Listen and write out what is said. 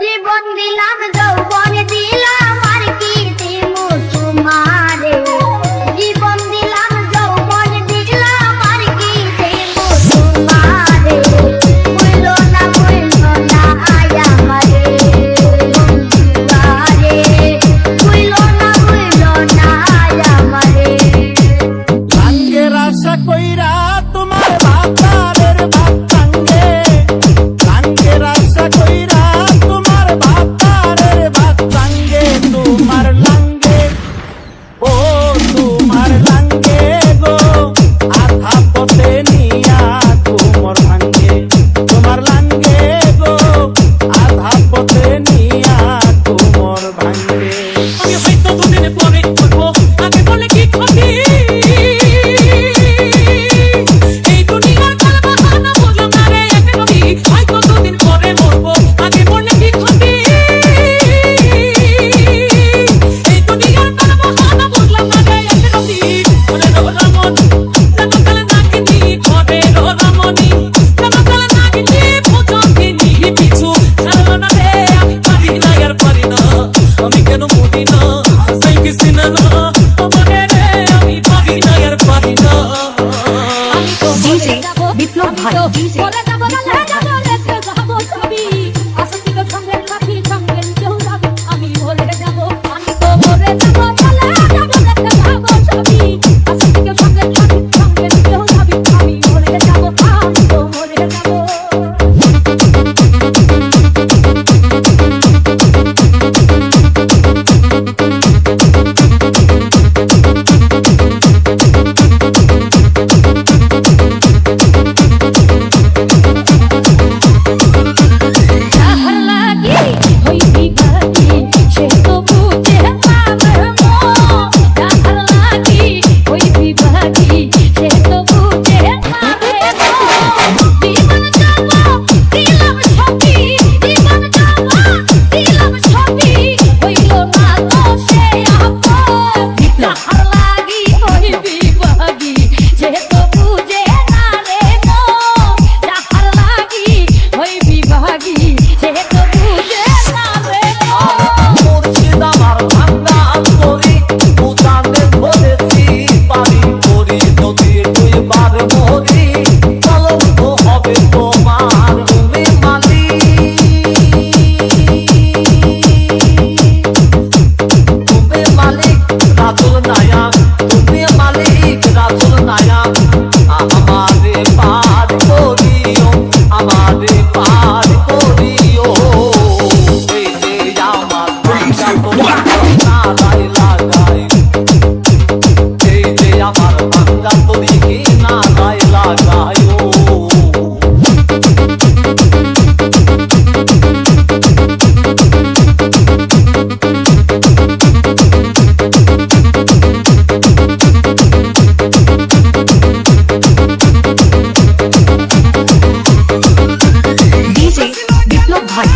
জীবন দিলাম যৌবন দিলাম আর কি দিমু তোমারে জীবন দিলাম যৌবন দিলাম আর কি দিমু তোমারে বইলো না আয়া আমারে আরে বইলো না আয়া আমারে লাঙ্গের আশা কইরা তোমার বাতারের বাত টাঙ্গে লাঙ্গের আশা কইরা তোমার বাতারের বাত টাঙ্গে তোমার লাঙ্গে ও তোমার লাঙ্গে গো আধা পথে নিয়া তোমার ভাঙ্গে তোমার লাঙ্গে গো আধা পথে নিয়া তোমার ভাঙ্গে আমি হয়তো দুদিন পরে করবো আগে বলে কি ক্ষতি এই দুনিয়ার কালবাহানা বুঝলাম না রে একে নদী হয়তো দুদিন পরে মরবো আগে বলে কি ক্ষতি এই দুনিয়ার কালবাহানা বুঝলাম না রে একে নদী ওরে রমন জনকাল নাগিনি ঘরে রমণী জনকাল নাগিনি পৌঁছাতিনি পিছু ছাড়লো না রে আমি পারি না আর পারি না আমি কেন মরি না সাই কিসি না আমারে রে আমি পারি না আর পারি না আমি তো ডিজে বিপ্লব ভাই ডিজে বলে যাবো বলে যাবো রেখে যাবো ছবি আসলে সঙ্গে রাখি সঙ্গে কেউ যাবে আমি বলে যাবো আমি তো বলে যাবো বলে যাবো রেখে যাবো ছবি আসলে সঙ্গে রাখি সঙ্গে কেউ যাবে আমি বলে যাবো আমি তো বলে যাবো যাহার লাগি হইবি ভাগি সে তো বুঝে পাবে মো যাহার লাগি হইবি ভাগি সে তো বুঝে পাবে মো জীবন যাবো দিলাম ছবি জীবন যাবো দিলাম ছবি হইল না তো সে আপন যাহার লাগি হইবি ভাগি সে তো বুঝে না রে মো যাহার লাগি হইবি ভাগি সে তো বুঝে না রে মো মুর্শিদ আমার ভাঙ্গা করি উজানে ধরেছি পারি করি যদি দুইবার মরি কলঙ্ক হবে তোমার তুমি মালিক তুমি মালিক রাজুল নায়ক তুমি মালিক রাজুল নায়ক আমারে পার করিও আমারে পার করিও এই যে আমার ভাঙ্গা তরি নালাই লাগাই এই যে আমার ভাঙ্গা তরি নালাই লাগাইও ডিজে বিপ্লব ভাই